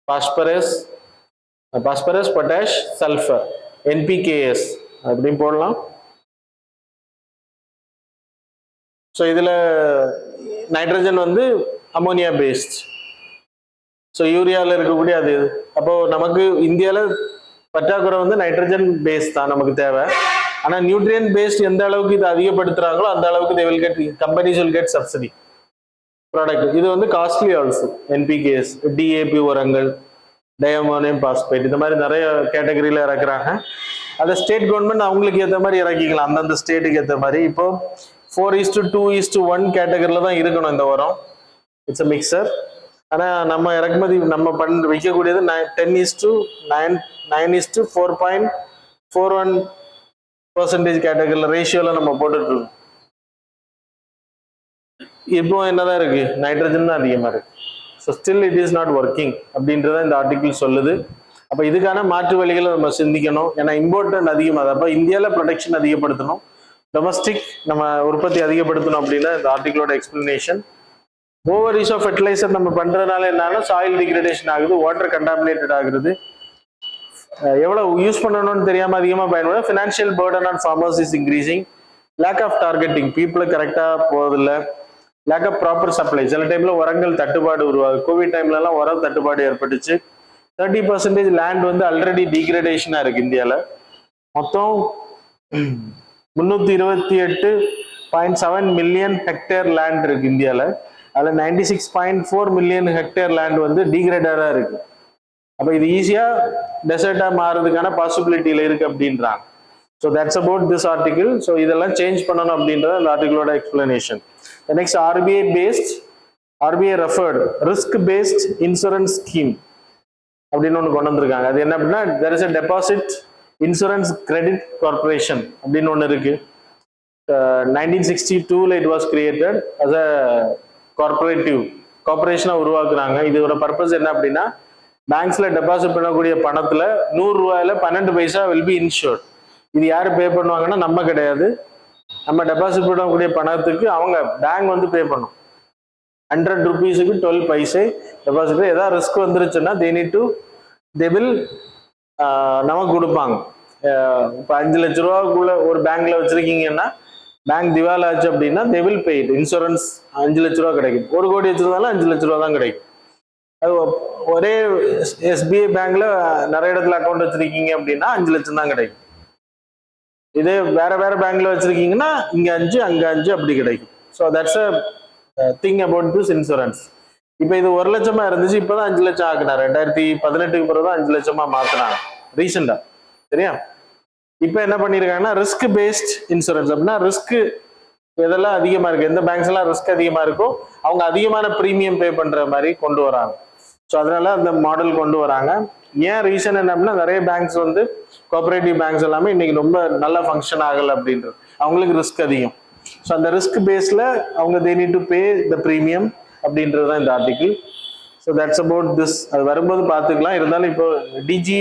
phosphorus, potash, sulphur, NPKs அப்படின்னு போடலாம். ஸோ இதுல நைட்ரஜன் வந்து அமோனியா பேஸ்ட். ஸோ யூரியாவில் இருக்கக்கூடிய அது. அப்போ நமக்கு இந்தியாவில் பற்றாக்குறை வந்து நைட்ரஜன் பேஸ் தான் நமக்கு தேவை. ஆனால் நியூட்ரியன் பேஸ்ட் எந்த அளவுக்கு இது அதிகப்படுத்துறாங்களோ அந்த அளவுக்கு they will get, companies will get subsidy product. இது வந்து காஸ்ட்லி ஆல்சோ. NPKs, DAP உரங்கள், டயமோனியம் பாஸ்பேட், இந்த மாதிரி நிறைய கேட்டகரியில இறக்குறாங்க. அதை ஸ்டேட் கவர்மெண்ட் அவங்களுக்கு ஏற்ற மாதிரி இறக்கிக்கலாம், அந்தந்த ஸ்டேட்டுக்கு ஏற்ற மாதிரி. இப்போ 4:2:1 கேட்டகரியில தான் இருக்கணும் இந்த உரம். It's a mixture. ஆனால் நம்ம இறக்குமதி நம்ம விற்கக்கூடியது 10:9:4.41% கேட்டகரியில் ரேஷியோல நம்ம போட்டுட்டு இருக்கோம். இப்போ என்னதான் இருக்கு, நைட்ரஜன் தான் அதிகமா இருக்கு. So still it is not working அப்படின்றத இந்த ஆர்டிகிள் சொல்லுது. அப்போ இதுக்கான மாற்று வழிகளை நம்ம சிந்திக்கணும். ஏன்னா இம்போர்ட்டன்ட் அதிகமாக, அப்போ இந்தியாவில் ப்ரொடக்ஷன் அதிகப்படுத்தணும், டொமஸ்டிக் நம்ம உற்பத்தி அதிகப்படுத்தணும் அப்படின்னா இந்த ஆர்டிகிளோட explanation. Over use of fertiliser நம்ம பண்றதுனால என்னன்னா சாயில் டிகிரடேஷன் ஆகுது, வாட்டர் கண்டாமினேட்டட் ஆகுது. எவ்வளவு யூஸ் பண்ணணும்னு தெரியாம அதிகமா பயன்படும். Financial burden on farmers is increasing. Lack of targeting, பீப்புளை கரெக்டா போறதில்ல. லேக் ஆஃப் ப்ராப்பர் சப்ளை, சில டைம்ல உரங்கள் தட்டுப்பாடு உருவாகுது. கோவிட் டைம்ல எல்லாம் உரம் தட்டுப்பாடு ஏற்பட்டுச்சு. 30% லேண்ட் வந்து ஆல்ரெடி டிகிரடேஷனா இருக்கு இந்தியால. மொத்தம் 328.7 மில்லியன் ஹெக்டேர் லேண்ட் இருக்கு இந்தியால. அதுல 96.4 மில்லியன் ஹெக்டேர் லேண்ட் வந்து டிகிரேடரா இருக்கு. அப்ப இது ஈஸியா டெசர்ட்டா மாறதுக்கான பாசிபிலிட்டியில இருக்கு அப்படின்றாங்க. So that's about this article. So இதெல்லாம் சேஞ்ச் பண்ணணும் அப்படின்றது அந்த ஆர்டிகிளோட explanation. Next RBI referred risk based insurance scheme அப்படின்னு ஒன்று கொண்டு வந்திருக்காங்க. அது என்ன அப்படின்னா, there is a deposit insurance credit corporation அப்படின்னு ஒன்று இருக்கு. 1962 it was created as a கார்பரேஷனா உருவாக்குறாங்க. இதோட பர்பஸ் என்ன அப்படின்னா, பேங்க்ஸ்ல டெபாசிட் பண்ணக்கூடிய பணத்துல 100 ரூபாயில 12 பைசா will be insured. இது யாரு பே பண்ணுவாங்கன்னா நம்ம கிடையாது. நம்ம டெபாசிட் பண்ணக்கூடிய பணத்துக்கு அவங்க பேங்க் வந்து பே பண்ணும். 100 rupeesக்கு 12 பைசே டெபாசிட். ஏதாவது ரிஸ்க் வந்துருச்சுன்னா they will நமக்கு கொடுப்பாங்க. இப்போ 5 லட்ச ரூபாக்குள்ள ஒரு பேங்க்ல வச்சிருக்கீங்கன்னா பேங்க் திவால் ஆச்சு அப்படின்னா they will pay it. Insurance 5 லட்ச ரூபா கிடைக்கும். 1 கோடி வச்சிருந்தாலும் 5 லட்ச ரூபா தான் கிடைக்கும். அது ஒரே எஸ்பிஐ பேங்க்ல நிறைய இடத்துல அக்கௌண்ட் வச்சிருக்கீங்க அப்படின்னா 5 லட்சம் தான் கிடைக்கும். இதே வேற வேற பேங்க்ல வச்சிருக்கீங்கன்னா இங்க 5 அங்க 5 அப்படி கிடைக்கும். So that's a thing about this insurance. இப்போ இது 1 லட்சமா இருந்துச்சு, இப்போதான் 5 லட்சம் ஆக்குனாங்க. 2018 பிறகு தான் 5 லட்சமா மாத்தினாங்க ரீசெண்டா. சரியா? இப்போ என்ன பண்ணிருக்காங்கன்னா ரிஸ்க் பேஸ்ட் இன்சூரன்ஸ் அப்படின்னா ரிஸ்க் எதெல்லாம் அதிகமா இருக்கு, எந்த பேங்க்ஸ் எல்லாம் ரிஸ்க் அதிகமா இருக்கோ அவங்க அதிகமான ப்ரீமியம் பே பண்ற மாதிரி கொண்டு வராங்க. ஸோ அதனால அந்த மாடல் கொண்டு வராங்க. ஏன் ரீசன் என்ன அப்படின்னா நிறைய பேங்க்ஸ் வந்து கோஆபரேட்டிவ் பேங்க்ஸ் எல்லாமே இன்னைக்கு ரொம்ப நல்லா ஃபங்க்ஷன் ஆகலை அப்படின்றது. அவங்களுக்கு ரிஸ்க் அதிகம். ஸோ அந்த ரிஸ்க் பேஸ்ல அவங்க they need to pay the premium அப்படின்றது தான் இந்த article. So that's about this. அது வரும்போது பார்த்துக்கலாம். இருந்தாலும் இப்போ DG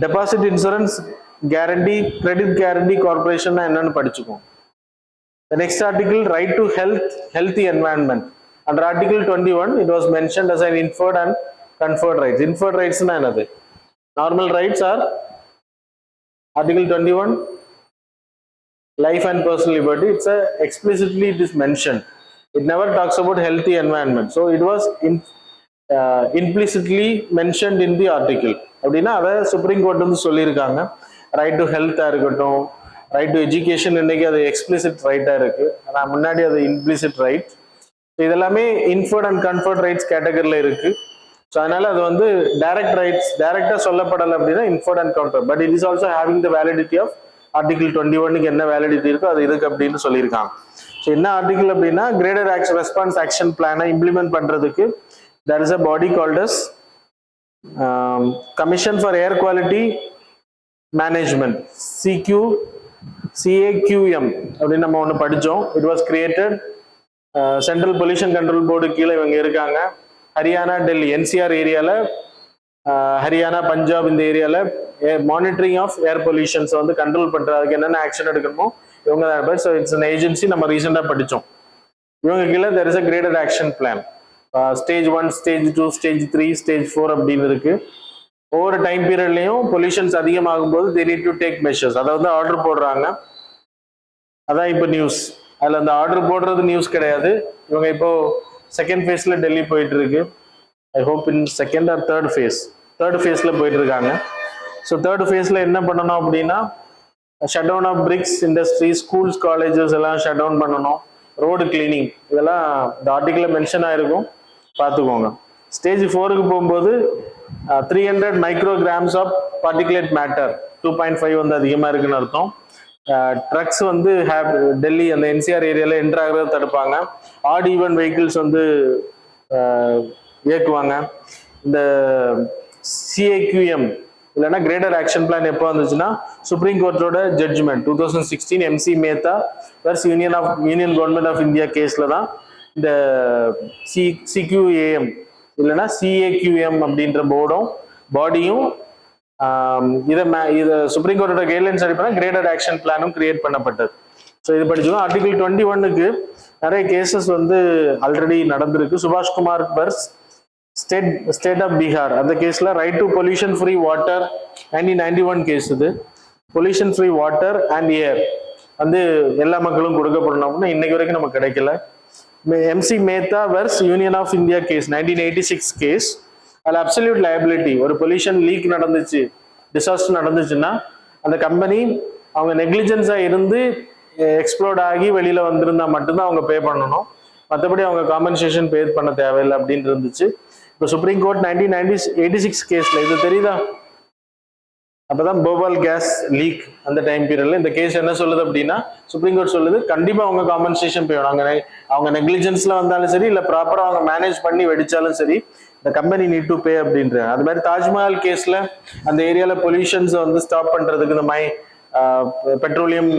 deposit insurance guarantee credit guarantee corporation என்னன்னு படிச்சுக்கோம். The next article, right to healthy environment. Under Article 21, it was mentioned as an inferred and conferred rights. Inferred rights na enadhu? Normal rights are Article 21, life and personal liberty. It's explicitly it is mentioned. It never talks about healthy environment. So it was implicitly mentioned in the article. அப்படின்னா அதை supreme court வந்து சொல்லியிருக்காங்க. Right to ஹெல்த்தா இருக்கட்டும், right to education, இன்னைக்கு அது explicit ரைட்டா இருக்கு. ஆனால் முன்னாடி அது இம்ப்ளிசிட் ரைட். இதெல்லாமே இன்ஃபர்ட் அண்ட் கன்ஃபர்ட் ரைட்ஸ் கேட்டகரியில் இருக்கு. ஸோ அதனால அது வந்து டைரக்ட் ரைட்ஸ் டைரக்டா சொல்லப்படலை அப்படின்னா inferred and conferred. But it is also having the validity of article 21க்கு என்ன வேலிடிட்டி இருக்கோ அது இருக்கு அப்படின்னு சொல்லியிருக்காங்க. ஸோ என்ன ஆர்டிகல் அப்படின்னா கிரேடர் ரெஸ்பான்ஸ் ஆக்ஷன் பிளானை இம்ப்ளிமெண்ட் பண்றதுக்கு there is a body called as Commission for Air Quality Management, CAQM அப்படின்னு நம்ம ஒன்று படித்தோம். It was created central pollution control board கீழே இவங்க இருக்காங்க. ஹரியானா, டெல்லி, என்சிஆர் ஏரியாவில், ஹரியானா, பஞ்சாப் இந்த ஏரியாவில் மானிட்டரிங் ஆஃப் ஏர் பொல்யூஷன்ஸை வந்து கண்ட்ரோல் பண்ணுறதுக்கு என்னென்ன ஆக்ஷன் எடுக்கணுமோ இவங்க தான். So it's an agency. நம்ம ரீசெண்டாக படித்தோம். இவங்க கீழே there is a graded action plan. Stage 1, stage 2, stage 3, stage 4 அப்படின்னு இருக்கு. ஒவ்வொரு டைம் பீரியட்லையும் பொல்யூஷன்ஸ் அதிகமாகும் போது they need to take measures. அதை வந்து ஆர்டர் போடுறாங்க. அதான் இப்போ நியூஸ். அதில் அந்த ஆர்டர் போடுறது நியூஸ் கிடையாது. இவங்க இப்போ செகண்ட் ஃபேஸ்ல டெல்லி போயிட்டு இருக்கு. I hope in second or third ஃபேஸ்ல போயிட்டு இருக்காங்க. ஸோ தேர்ட் ஃபேஸ்ல என்ன பண்ணணும் அப்படின்னா shut down of bricks industry, schools, colleges எல்லாம் ஷட் டவுன் பண்ணணும். ரோடு கிளீனிங் இதெல்லாம் இந்த ஆர்டிகிளில் மென்ஷன் ஆயிருக்கும், பார்த்துக்கோங்க. ஸ்டேஜ் 4க்கு போகும்போது 300 மைக்ரோகிராம்ஸ் ஆஃப் பார்ட்டிகுலேட் மேட்டர் 2.5 வந்து அதிகமாக இருக்குன்னு அர்த்தம். ட்ரக்ஸ் வந்து டெல்லி அந்த என்சிஆர் ஏரியாவில் என்டர் ஆகிறத தடுப்பாங்க. ஆட் ஈவன் வெஹிக்கிள்ஸ் வந்து இயக்குவாங்க. இந்த CAQM இல்லைன்னா கிரேட்டர் ஆக்ஷன் பிளான் எப்போ வந்துச்சுன்னா சுப்ரீம் கோர்ட்டோட judgment 2016 MC Mehta versus union government of India கேஸ்ல தான் இந்த CQAM இல்லைன்னா CAQM அப்படின்ற பாடியும் இதை சுப்ரீம் கோர்ட்டோட கைட்லைன்ஸ் அடிப்படையில் கிரேட்டர் ஆக்ஷன் பிளானும் கிரியேட் பண்ணப்பட்டது. ஸோ இது படிச்சுக்கோங்க. ஆர்டிகல் 21க்கு நிறைய கேசஸ் வந்து ஆல்ரெடி நடந்திருக்கு. Subhash Kumar versus state of Bihar அந்த கேஸ்ல right to pollution free water 1991 case. இது pollution free water and air வந்து எல்லா மக்களும் கொடுக்கப்படணும் அப்படின்னா இன்னைக்கு வரைக்கும் நமக்கு கிடைக்கல. MC Mehta versus union of India case 1986 case. அதில் அப்சல்யூட் லயபிலிட்டி, ஒரு பொல்யூஷன் லீக் நடந்துச்சு, டிசாஸ்டர் நடந்துச்சுன்னா அந்த கம்பெனி அவங்க நெக்லிஜென்ஸா இருந்து எக்ஸ்ப்ளோர்ட் ஆகி வெளியில வந்திருந்தா மட்டும்தான் அவங்க பே பண்ணணும். மற்றபடி அவங்க காம்பன்சேஷன் பே பண்ண தேவையில்லை அப்படின்னு இருந்துச்சு. இப்போ சுப்ரீம் கோர்ட் 1986 கேஸ்ல இது தெரியுதா? அப்பதான் போபால் கேஸ் லீக் அந்த டைம் பீரியட்ல இந்த கேஸ் என்ன சொல்லுது அப்படின்னா சுப்ரீம் கோர்ட் சொல்லுது கண்டிப்பா அவங்க காம்பன்சேஷன் பே பண்ணணும். அவங்க நெக்லிஜென்ஸ்ல வந்தாலும் சரி இல்ல ப்ராப்பரா அவங்க மேனேஜ் பண்ணி வெடிச்சாலும் சரி இந்த கம்பெனி நீட் டு பே அப்படின்ற. அது மாதிரி தாஜ்மஹால் கேஸ்ல அந்த ஏரியால பொல்யூஷன்ஸ் வந்து ஸ்டாப் பண்றதுக்கு இந்த பெட்ரோலியம்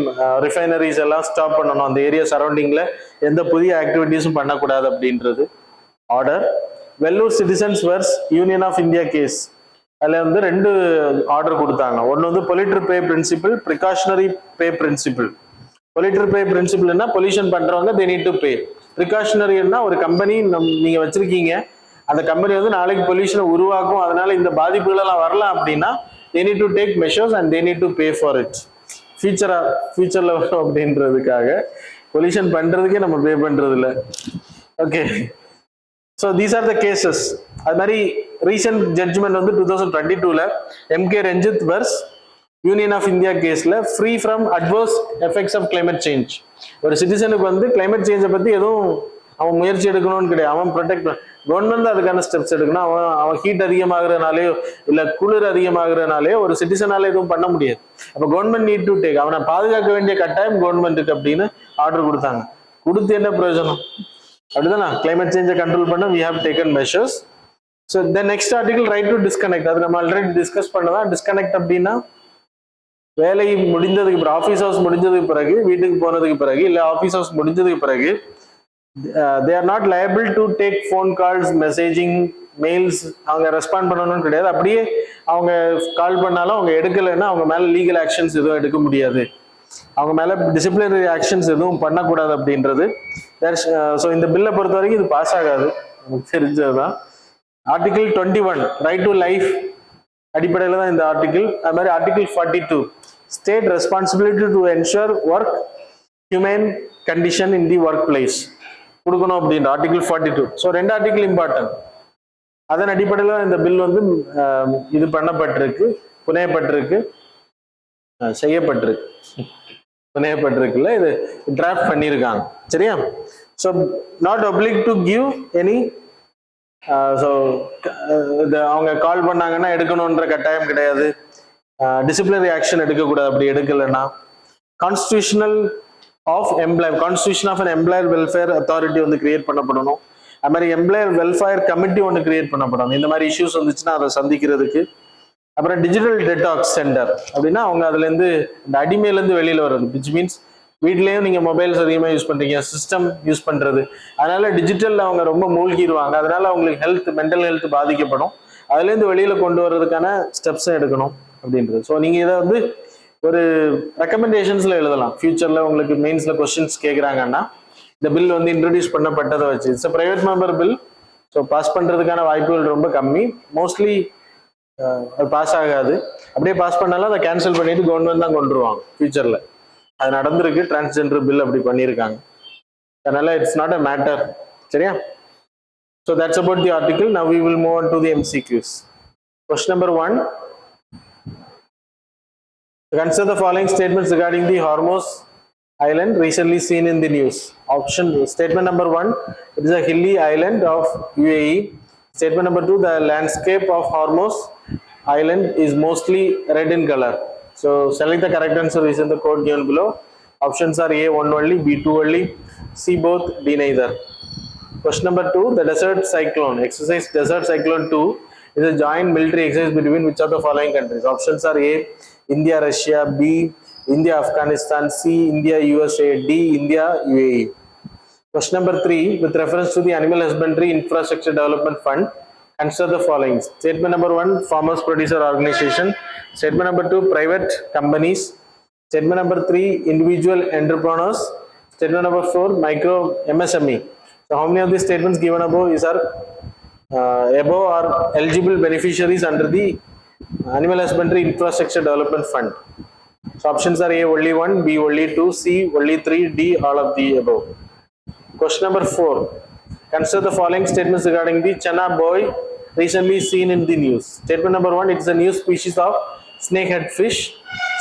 ரிஃபைனரிஸ் எல்லாம் ஸ்டாப் பண்ணணும். அந்த ஏரியா சரௌண்டிங்ல எந்த புதிய ஆக்டிவிட்டிஸும் பண்ணக்கூடாது அப்படின்றது order. Vellore citizens versus union of India case அதில் வந்து 2 ஆர்டர் கொடுத்தாங்க. ஒன்று வந்து polluter pay principle, precautionary pay principle. Polluter pay பிரின்சிபிள்னா பொல்யூஷன் பண்றவங்க தே நீட் டு பே. ப்ரிகாஷனரின்னா ஒரு கம்பெனி நீங்க வச்சிருக்கீங்க, அந்த கம்பெனி வந்து நாளைக்கு பொல்யூஷனை உருவாக்கும், அதனால இந்த பாதிப்புகள் எல்லாம் வரலாம் அப்படின்னா they need to take measures and they need to pay for it. ஃபியூச்சர்ல வரும் அப்படின்றதுக்காக பொல்யூஷன் பண்றதுக்கே நம்ம பே பண்றது இல்லை. Okay, so these are the cases. அது மாதிரி ரீசெண்ட் ஜட்ஜ்மெண்ட் வந்து 2022ல MK Ranjit versus union of India கேஸ்ல free from adverse effects of climate change. ஒரு சிட்டிசனுக்கு வந்து கிளைமேட் சேஞ்சை பத்தி எதுவும் அவன் முயற்சி எடுக்கணும்னு கிடையாது. அவன் ப்ரொடெக்ட் கவர்மெண்ட் தான் அதுக்கான ஸ்டெப்ஸ் எடுக்கணும். அவன் ஹீட் அதிகமாகறதுனாலேயோ இல்லை குளிர் அதிகமாகறதுனாலேயோ ஒரு சிட்டிசனால எதுவும் பண்ண முடியாது. அப்போ கவர்மெண்ட் நீட் டு டேக், அவனை பாதுகாக்க வேண்டிய கட்டாயம் கவர்மெண்ட்டுக்கு அப்படின்னு ஆர்டர் கொடுத்தாங்க. கொடுத்து என்ன பிரயோஜனம்? அப்படிதானா? கிளைமேட் சேஞ்சை கண்ட்ரோல் பண்ண we have taken measures. So the next article, right to disconnect. அது நம்ம ஆல்ரெடி டிஸ்கஸ் பண்ணதான். டிஸ்கனெக்ட் அப்படின்னா வேலை முடிந்ததுக்கு பிறகு, ஆஃபீஸ் ஹவர்ஸ் முடிஞ்சதுக்கு பிறகு, வீட்டுக்கு போனதுக்கு பிறகு, இல்லை ஆஃபீஸ் ஹவர்ஸ் முடிஞ்சதுக்கு பிறகு they are not liable to take phone calls, messaging, mails. அவங்க ரெஸ்பாண்ட் பண்ணணும்னு கிடையாது. அப்படியே அவங்க கால் பண்ணாலும் அவங்க எடுக்கலைன்னா அவங்க மேல லீகல் ஆக்ஷன்ஸ் எதுவும் எடுக்க முடியாது. அவங்க மேல டிசிப்ளினரி ஆக்ஷன்ஸ் எதுவும் பண்ணக்கூடாது அப்படின்றது. ஸோ இந்த பில்லை பொறுத்த வரைக்கும் இது பாஸ் ஆகாது, நமக்கு தெரிஞ்சதுதான். ஆர்டிகிள் 21 ரைட் டு லைஃப் அடிப்படையில் தான் இந்த ஆர்டிகிள். அது மாதிரி article 42 state responsibility to ensure work human condition in the work place கொடுக்கணும் அப்படின்ற ஆர்டிகிள் 42. So 2 article important. அதன் அடிப்படையில் இந்த பில் வந்து இது பண்ணப்பட்டிருக்கு, புனையப்பட்டிருக்குல்ல, இது டிராஃப்ட் பண்ணியிருக்காங்க. சரியா? So not oblique to give any, so அவங்க கால் பண்ணாங்கன்னா எடுக்கணுன்ற கட்டாயம் கிடையாது. டிசிப்ளினரி ஆக்ஷன் எடுக்கக்கூடாது அப்படி எடுக்கலைன்னா. Constitution of an employer welfare authority வந்து கிரியேட் பண்ணப்படணும். அது மாதிரி எம்ப்ளாயர் வெல்ஃபேர் கமிட்டி ஒன்று கிரியேட் பண்ணப்படணும். இந்த மாதிரி இஷ்யூஸ் வந்துச்சுன்னா அதை சந்திக்கிறதுக்கு. அப்புறம் டிஜிட்டல் டெட்டாக்ஸ் சென்டர் அப்படின்னா அவங்க அதுலேருந்து இந்த அடிமையிலேருந்து வெளியில் வர்றது, விச் மீன்ஸ் வீட்லேயும் நீங்கள் மொபைல்ஸ் அதிகமாக யூஸ் பண்ணுறீங்க, சிஸ்டம் யூஸ் பண்ணுறது, அதனால டிஜிட்டலில் அவங்க ரொம்ப மூழ்கிடுவாங்க. அதனால அவங்களுக்கு மென்டல் ஹெல்த் பாதிக்கப்படும். அதுலேருந்து வெளியில் கொண்டு வர்றதுக்கான ஸ்டெப்ஸை எடுக்கணும் அப்படின்றது. ஸோ நீங்கள் இதை வந்து ஒரு ரெக்கமெண்டேஷன்ஸில் எழுதலாம். ஃபியூச்சரில் உங்களுக்கு மெயின்ஸில் கொஸ்டின்ஸ் கேட்குறாங்கன்னா இந்த பில் வந்து இன்ட்ரடியூஸ் பண்ணப்பட்டதை வச்சு, it's a private member bill. So pass பண்ணுறதுக்கான வாய்ப்புகள் ரொம்ப கம்மி. மோஸ்ட்லி அது பாஸ் ஆகாது. அப்படியே பாஸ் பண்ணாலும் அதை கேன்சல் பண்ணிட்டு கவர்மெண்ட் தான் கொண்டுருவாங்க ஃபியூச்சரில். அது நடந்திருக்கு. டிரான்ஸ்ஜெண்டர் பில் அப்படி பண்ணியிருக்காங்க. அதனால இட்ஸ் நாட் அ மேட்டர். சரியா? So that's about the article. Now we will move on to the MCQs. Question number 1. Consider the following statements regarding the Hormuz Island recently seen in the news. Option statement number 1, it is a hilly island of UAE. Statement number 2, the landscape of Hormuz Island is mostly red in color. So select the correct answer is in the code given below. Options are A, 1 only, B, 2 only, C, both, D, neither. Question number 2, the desert cyclone, exercise desert cyclone 2 is a joint military exercise between which of the following countries? Options are A, India, Russia, B, India, Afghanistan, C, India, USA, D, India, UAE. Question number 3, with reference to the Animal Husbandry Infrastructure Development Fund, consider the following. Statement number 1, farmers producer organization. Statement number 2, private companies. Statement number 3, individual entrepreneurs. Statement number 4, micro MSME. So how many of these statements given above are eligible beneficiaries under the Animal Husbandry Infrastructure Development Fund? So options are A, only 1, B, only 2, C, only 3, D, all of the above. Question number 4. Consider the following statements regarding the Chana boy recently seen in the news. Statement number 1, it is a new species of snakehead fish.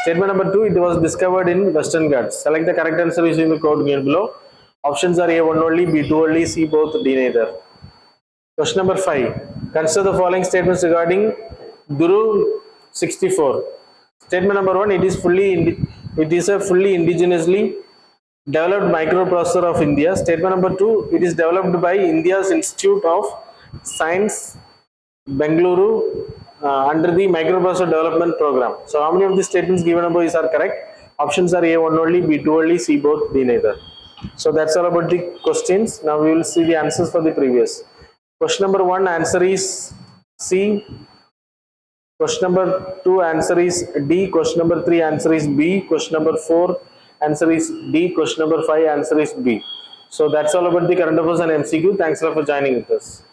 Statement number 2, it was discovered in Western Ghats. Select the correct answer using the code given below. Options are A, 1 only, B, 2 only, C, both, D, neither. Question number 5. Consider the following statements regarding Duru 64. Statement number 1, it is a fully indigenously developed microprocessor of India. Statement number 2, it is developed by India's Institute of Science, Bengaluru, under the Microprocessor Development Program. So how many of these statements given above are correct? Options are A, 1 only, B, 2 only, C, both, D, neither. So that's all about the questions. Now we will see the answers for the previous. Question number 1, answer is C. Question number 2, answer is D. Question number 3, answer is B. Question number 4, answer is D. Question number 5, answer is B. So that's all about the current affairs and MCQ. Thanks a lot for joining with us.